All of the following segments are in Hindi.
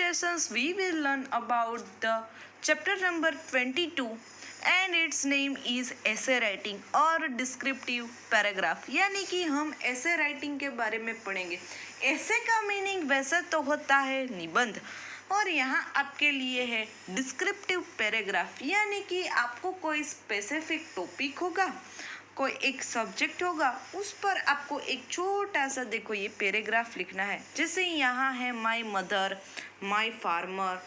sessions we will learn about the chapter number 22 and its name is essay writing और descriptive paragraph। यानी कि हम essay writing के बारे में पढ़ेंगे। essay का मीनिंग वैसे तो होता है निबंध, और यहाँ आपके लिए है डिस्क्रिप्टिव पैराग्राफ। यानी कि आपको कोई स्पेसिफिक टॉपिक होगा, कोई एक सब्जेक्ट होगा, उस पर आपको एक छोटा सा देखो ये पैराग्राफ लिखना है। जैसे यहाँ है my mother, my farmer,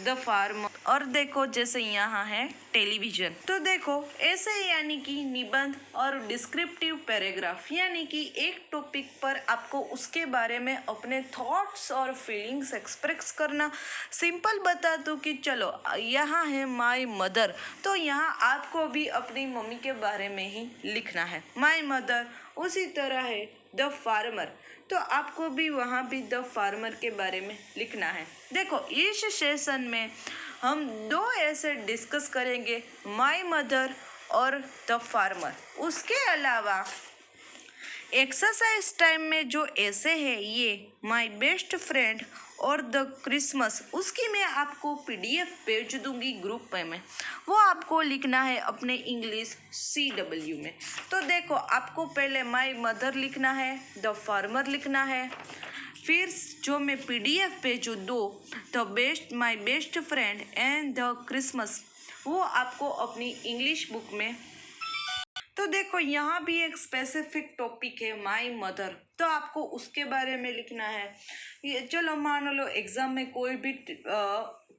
the farmer, और देखो जैसे यहाँ है टेलीविजन। तो देखो ऐसे यानी कि निबंध और डिस्क्रिप्टिव पैराग्राफ, यानी कि एक टॉपिक पर आपको उसके बारे में अपने थॉट्स और फीलिंग्स एक्सप्रेस करना। सिंपल बता दूँ कि चलो यहाँ है माय मदर, तो यहाँ आपको भी अपनी मम्मी के बारे में ही लिखना है, माय मदर। उसी तरह है द फार्मर, तो आपको भी वहाँ भी द फार्मर के बारे में लिखना है। देखो इस सेशन में हम दो ऐसे डिस्कस करेंगे, माय मदर और द फार्मर। उसके अलावा एक्सरसाइज टाइम में जो ऐसे है ये माय बेस्ट फ्रेंड और द क्रिसमस, उसकी मैं आपको पीडीएफ भेज दूंगी ग्रुप में, वो आपको लिखना है अपने इंग्लिश CW में। तो देखो आपको पहले माय मदर लिखना है, द फार्मर लिखना है, फिर जो मैं पीडीएफ भेजूँ the my best friend and the Christmas, वो आपको अपनी इंग्लिश बुक में। तो देखो यहाँ भी एक स्पेसिफिक टॉपिक है माय मदर, तो आपको उसके बारे में लिखना है। ये चलो मान लो एग्जाम में कोई भी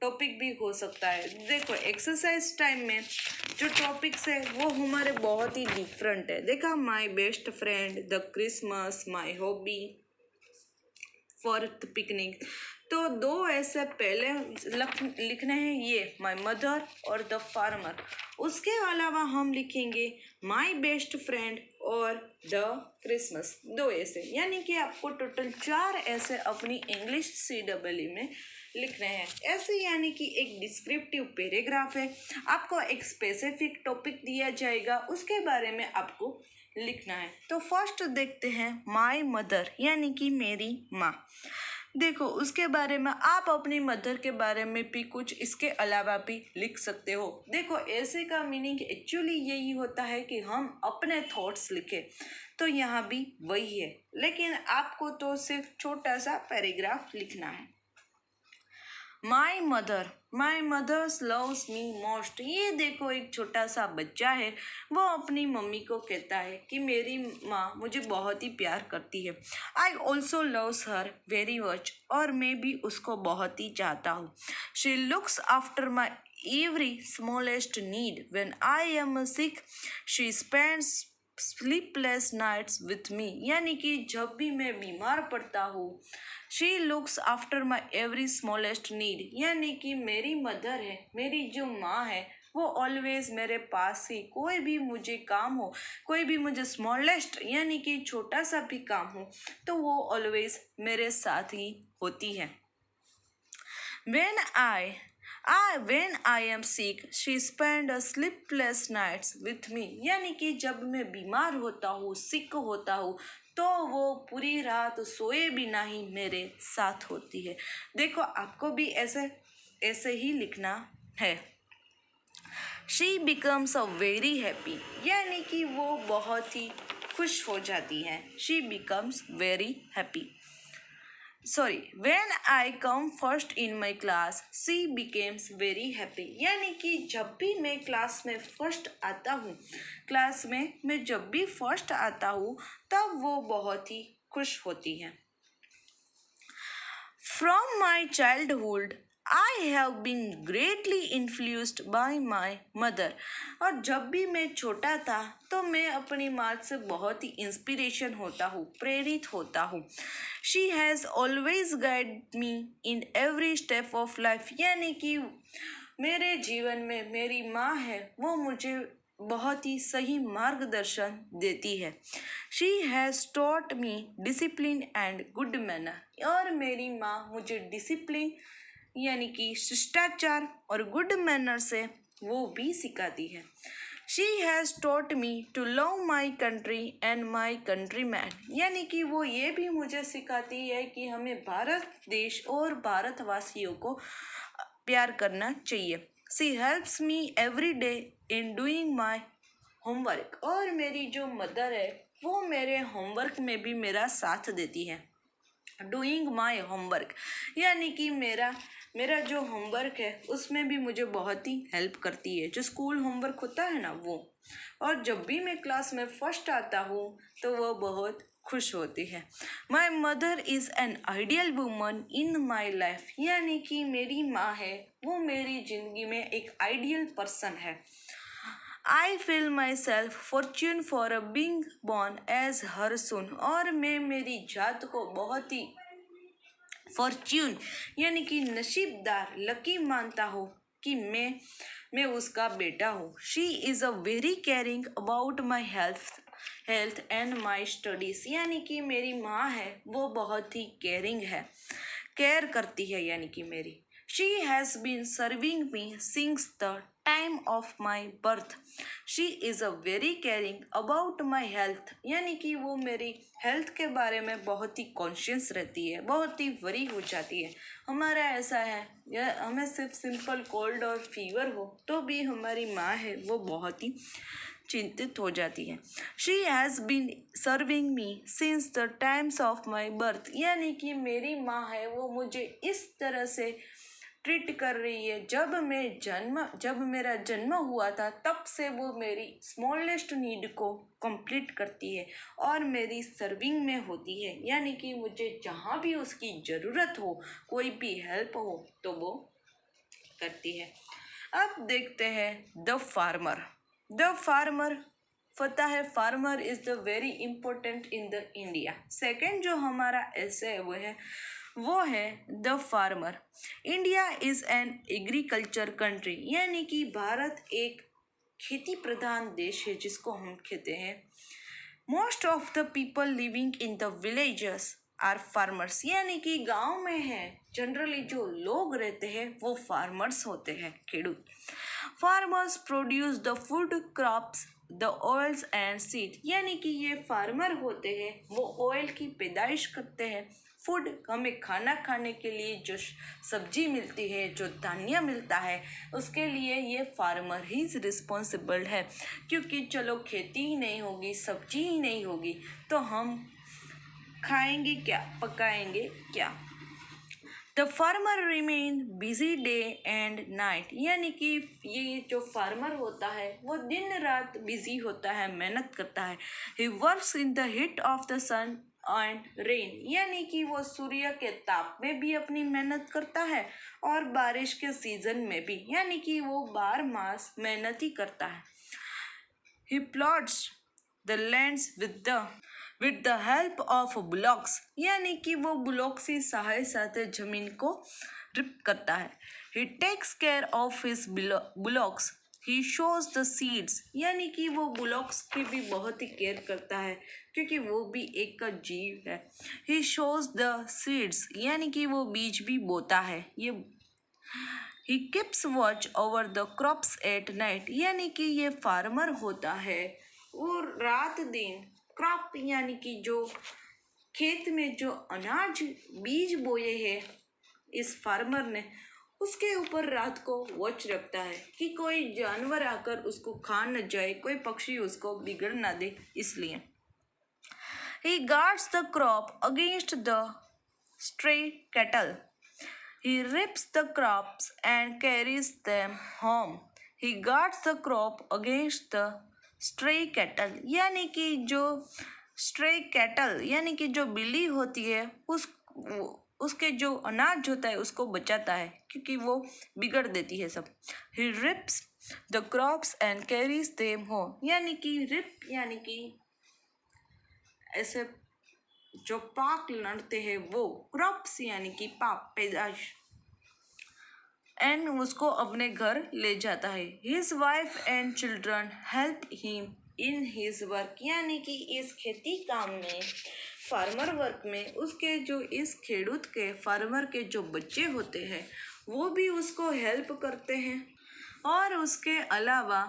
टॉपिक भी हो सकता है। देखो एक्सरसाइज टाइम में जो टॉपिक्स है वो हमारे बहुत ही डिफरेंट है। देखा my best friend, the Christmas, my hobby, for the picnic. तो दो ऐसे पहले लिखने हैं ये माय मदर और द फार्मर। उसके अलावा हम लिखेंगे माय बेस्ट फ्रेंड और द क्रिसमस, दो ऐसे, यानी कि आपको टोटल 4 ऐसे अपनी इंग्लिश CW में लिखने हैं। ऐसे यानी कि एक डिस्क्रिप्टिव पैराग्राफ है, आपको एक स्पेसिफिक टॉपिक दिया जाएगा, उसके बारे में आपको लिखना है। तो फर्स्ट देखते हैं माय मदर, यानी कि मेरी माँ। देखो उसके बारे में आप अपनी मदर के बारे में भी कुछ इसके अलावा भी लिख सकते हो। देखो ऐसे का मीनिंग एक्चुअली यही होता है कि हम अपने थॉट्स लिखें, तो यहाँ भी वही है, लेकिन आपको तो सिर्फ छोटा सा पैराग्राफ लिखना है। My mothers loves me most. ये देखो एक छोटा सा बच्चा है, वो अपनी मम्मी को कहता है कि मेरी माँ मुझे बहुत ही प्यार करती है। I also loves her very much, और मैं भी उसको बहुत ही चाहता हूँ। She looks after my every smallest need when I am sick, she spends sleepless nights with me. यानी कि जब भी मैं बीमार पड़ता हूँ, she looks after my every smallest need, यानी कि मेरी मदर है, मेरी जो माँ है, वो ऑलवेज मेरे पास ही, कोई भी मुझे काम हो, कोई भी मुझे स्मॉलेस्ट यानी कि छोटा सा भी काम हो, तो वो ऑलवेज मेरे साथ ही होती है। When I am sick, she spend a sleepless nights with me। यानी कि जब मैं बीमार होता हूँ, सिक होता हूँ, तो वो पूरी रात सोए बिना ही मेरे साथ होती है। देखो आपको भी ऐसे ही लिखना है। She becomes a very happy, यानी कि वो बहुत ही खुश हो जाती है। She becomes very happy। When I come first in my class, she becomes very happy। यानी कि जब भी मैं क्लास में फर्स्ट आता हूँ, क्लास में मैं जब भी फर्स्ट आता हूँ, तब वो बहुत ही खुश होती है। From my childhood, I have been greatly influenced by my mother। और जब भी मैं छोटा था तो मैं अपनी माँ से बहुत ही इंस्पिरेशन होता हूँ, प्रेरित होता हूँ। She has always guided me in every step of life। यानी कि मेरे जीवन में मेरी माँ है, वो मुझे बहुत ही सही मार्गदर्शन देती है। She has taught me discipline and good manner। और मेरी माँ मुझे डिसिप्लिन यानी कि शिष्टाचार और गुड मैनर से वो भी सिखाती है। She has taught me to love my country and my country man, यानी कि वो ये भी मुझे सिखाती है कि हमें भारत देश और भारतवासियों को प्यार करना चाहिए। She helps me every day in doing my homework, और मेरी जो मदर है वो मेरे होमवर्क में भी मेरा साथ देती है। डूइंग माई होमवर्क यानी कि मेरा मेरा जो होमवर्क है उसमें भी मुझे बहुत ही हेल्प करती है, जो स्कूल होमवर्क होता है ना वो। और जब भी मैं क्लास में फर्स्ट आता हूँ तो वो बहुत खुश होती है। My mother is an ideal woman in my life, यानी कि मेरी माँ है वो मेरी ज़िंदगी में एक आइडियल पर्सन है। I feel myself fortune for being born as her son, और मैं मेरी जात को बहुत ही फॉर्च्यून यानी कि नसीबदार, लकी मानता हूँ कि मैं उसका बेटा हूँ। She is a very caring about my health and my studies, यानी कि मेरी माँ है वो बहुत ही केयरिंग है, केयर करती है यानी कि मेरी। She has been serving me since the time of my birth. She is a very caring about my health, यानी कि वो मेरी हेल्थ के बारे में बहुत ही कॉन्शियस रहती है, बहुत ही वरी हो जाती है। हमारा ऐसा है या हमें सिर्फ सिंपल कोल्ड और फीवर हो तो भी हमारी माँ है वो बहुत ही चिंतित हो जाती है। She has been serving me since the times of my birth, यानी कि मेरी माँ है वो मुझे इस तरह से ट्रीट कर रही है जब मेरा जन्म हुआ था तब से वो मेरी स्मॉलेस्ट नीड को कंप्लीट करती है और मेरी सर्विंग में होती है, यानी कि मुझे जहाँ भी उसकी ज़रूरत हो, कोई भी हेल्प हो तो वो करती है। अब देखते हैं द फार्मर पता है farmer is the very important in the India. Second जो हमारा ऐसे है वो है the farmer. India is an agriculture country, यानी कि भारत एक खेती प्रधान देश है जिसको हम कहते हैं। Most of the people living in the villages are farmers, यानी कि गांव में है जनरली जो लोग रहते हैं वो फार्मर्स होते हैं, खेडूत। Farmers produce the food crops the oils and seed, यानी कि ये फार्मर होते हैं वो ऑयल की पैदाइश करते हैं। फूड हमें खाना खाने के लिए जो सब्जी मिलती है, जो धान्य मिलता है, उसके लिए ये फार्मर ही रिस्पॉन्सिबल है, क्योंकि चलो खेती ही नहीं होगी, सब्जी ही नहीं होगी तो हम खाएंगे क्या, पकाएंगे क्या। The farmer remain busy day and night, यानी कि ये जो फार्मर होता है वो दिन रात बिजी होता है, मेहनत करता है। He works in the heat of the sun and rain, यानी कि वो सूर्य के ताप में भी अपनी मेहनत करता है और बारिश के सीजन में भी, यानी कि वो 12 मास मेहनत ही करता है। He plots the lands with the help of blocks, यानी कि वो ब्लॉक की सहायता से जमीन को रिप करता है। He takes care of his blocks, he sows the seeds, यानी कि वो ब्लॉक्स की भी बहुत ही केयर करता है क्योंकि वो भी एक का जीव है। ही शोज द सीड्स, यानी कि वो बीज भी बोता है। He keeps watch over the crops at night, यानी कि ये फार्मर होता है वो रात दिन क्रॉप यानी कि जो खेत में जो अनाज बीज बोए हैं इस फार्मर ने, उसके ऊपर रात को वॉच रखता है कि कोई जानवर आकर उसको खा न जाए, कोई पक्षी उसको बिगड़ ना दे, इसलिए। He guards the crop against the stray cattle, he rips the crops and carries them home. He guards the crop against the stray cattle, यानी कि जो stray cattle यानी कि जो बिल्ली होती है उसके जो अनाज होता है उसको बचाता है क्योंकि वो बिगड़ देती है सब। He rips the crops and carries them home, यानी कि rip यानी कि ऐसे जो पाक लड़ते हैं वो, क्रॉप्स यानी कि पाप पैदाश, एंड उसको अपने घर ले जाता है। His wife and children help him in his work, यानी कि इस खेती काम में, फार्मर वर्क में उसके जो इस खेडूत के फार्मर के जो बच्चे होते हैं वो भी उसको हेल्प करते हैं। और उसके अलावा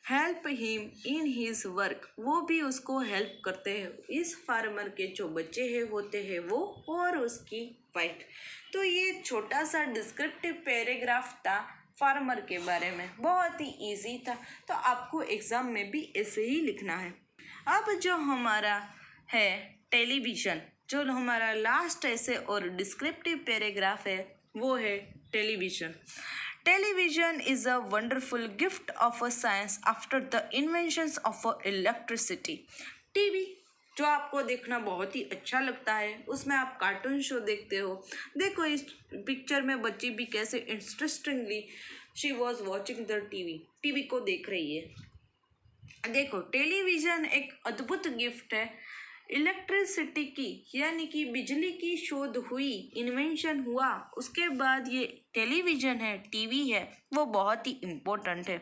help him in his work, वो भी उसको हेल्प करते हैं। इस फार्मर के जो बच्चे हैं होते हैं वो और उसकी वाइफ। तो ये छोटा सा डिस्क्रिप्टिव पैराग्राफ था फार्मर के बारे में, बहुत ही इजी था। तो आपको एग्ज़ाम में भी ऐसे ही लिखना है। अब जो हमारा है टेलीविज़न, जो हमारा लास्ट ऐसे और डिस्क्रिप्टिव पैराग्राफ है वो है television. Television is a wonderful gift of a science after the inventions of electricity. TV जो आपको देखना बहुत ही अच्छा लगता है, उसमें आप कार्टून शो देखते हो। देखो इस पिक्चर में बच्ची भी कैसे interestingly she was watching the TV को देख रही है। देखो टेलीविज़न एक अद्भुत गिफ्ट है। इलेक्ट्रिसिटी की यानी कि बिजली की शोध हुई, इन्वेंशन हुआ, उसके बाद ये टेलीविज़न है, टीवी है, वो बहुत ही इम्पोर्टेंट है।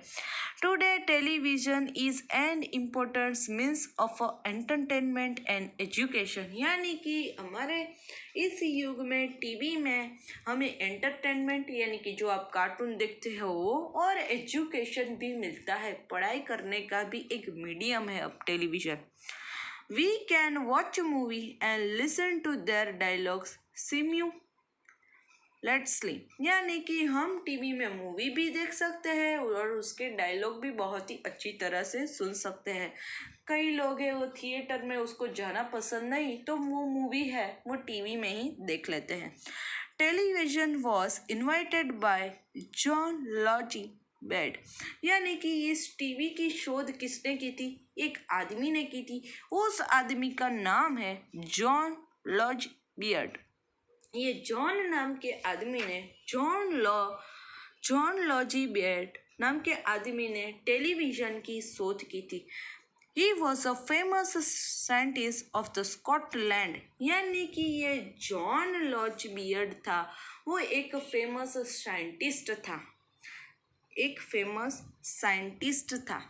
Today television is an important means of entertainment and education, यानी कि हमारे इस युग में टीवी में हमें एंटरटेनमेंट यानी कि जो आप कार्टून देखते हो वो, और एजुकेशन भी मिलता है, पढ़ाई करने का भी एक मीडियम है अब television. We can watch a movie and listen to their dialogues simultaneously, यानी कि हम टीवी में मूवी भी देख सकते हैं और उसके डायलॉग भी बहुत ही अच्छी तरह से सुन सकते हैं। कई लोग हैं वो थिएटर में उसको जाना पसंद नहीं, तो वो मूवी है वो टीवी में ही देख लेते हैं। Television was invited bye John logy bed, यानी कि इस टीवी की शोध किसने की थी? एक आदमी ने की थी। उस आदमी का नाम है जॉन लॉज बियर्ड। ये जॉन नाम के आदमी ने जॉन लॉजी बियर्ड नाम के आदमी ने टेलीविज़न की शोध की थी। He was a famous scientist of the Scotland, यानी कि ये जॉन लॉज बियर्ड था, वो एक फेमस साइंटिस्ट था, एक फेमस साइंटिस्ट था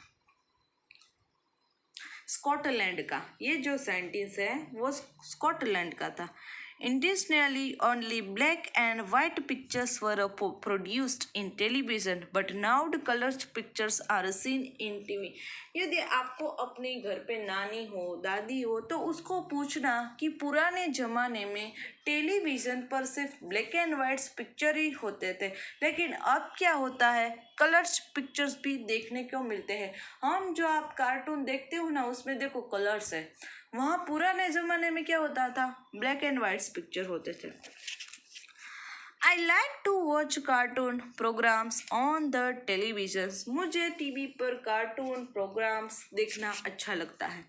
स्कॉटलैंड का। ये जो साइंटिस्ट है वो स्कॉटलैंड का था। Intentionally, only black and white pictures were produced in television, but now the colored pictures are seen in TV. यदि आपको अपने घर पे नानी हो, दादी हो, तो उसको पूछना कि पुराने ज़माने में टेलीविज़न पर सिर्फ ब्लैक एंड वाइट पिक्चर ही होते थे, लेकिन अब क्या होता है, कलर्स पिक्चर्स भी देखने को मिलते हैं। हम जो आप कार्टून देखते हो ना, उसमें देखो कलर्स है। वहाँ पुराने ज़माने में क्या होता था, ब्लैक एंड वाइट पिक्चर होते थे। I like to watch cartoon programmes on the television, मुझे टीवी पर कार्टून प्रोग्राम्स देखना अच्छा लगता है।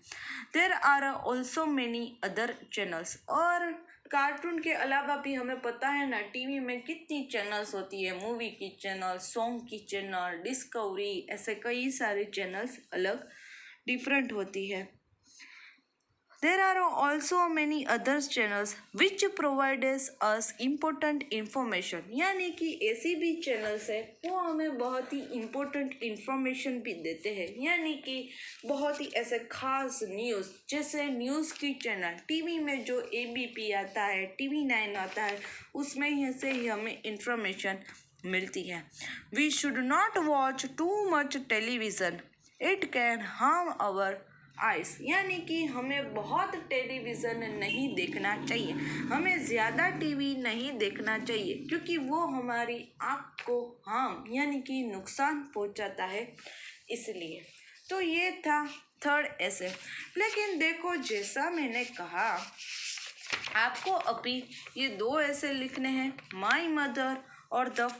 There are also many other channels, और कार्टून के अलावा भी हमें पता है ना टीवी में कितनी चैनल्स होती है, मूवी की चैनल, सॉन्ग की चैनल, डिस्कवरी, ऐसे कई सारे चैनल्स अलग डिफरेंट होती है। There are also many other channels which provides us important information, यानी कि ऐसी भी चैनल्स है वो हमें बहुत ही इम्पोर्टेंट इंफॉर्मेशन भी देते हैं, यानी कि बहुत ही ऐसे खास न्यूज़, जैसे न्यूज़ की चैनल टीवी में जो ABP आता है, TV9 आता है, उसमें ही से ही हमें इंफॉर्मेशन मिलती है। We should not watch too much television, it can harm our ice, यानी कि हमें बहुत टेलीविज़न नहीं देखना चाहिए, हमें ज़्यादा टीवी नहीं देखना चाहिए, क्योंकि वो हमारी आँख को हार्म यानी कि नुकसान पहुँचाता है, इसलिए। तो ये था थर्ड ऐसे। लेकिन देखो जैसा मैंने कहा, आपको अभी ये दो ऐसे लिखने हैं, माई मदर और द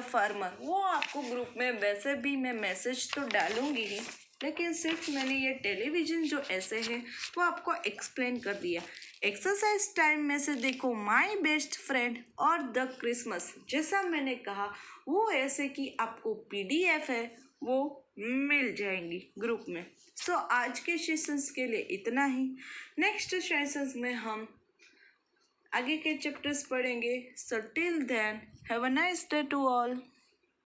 फार्मर। वो आपको ग्रुप में वैसे भी मैं मैसेज तो डालूंगी ही, लेकिन सिर्फ मैंने ये टेलीविज़न जो ऐसे है वो आपको एक्सप्लेन कर दिया। एक्सरसाइज टाइम में से देखो माई बेस्ट फ्रेंड और द क्रिसमस, जैसा मैंने कहा वो ऐसे कि आपको PDF है वो मिल जाएंगी ग्रुप में। सो आज के सेशंस के लिए इतना ही। नेक्स्ट सेशंस में हम आगे के चैप्टर्स पढ़ेंगे। So till then have a nice day to all.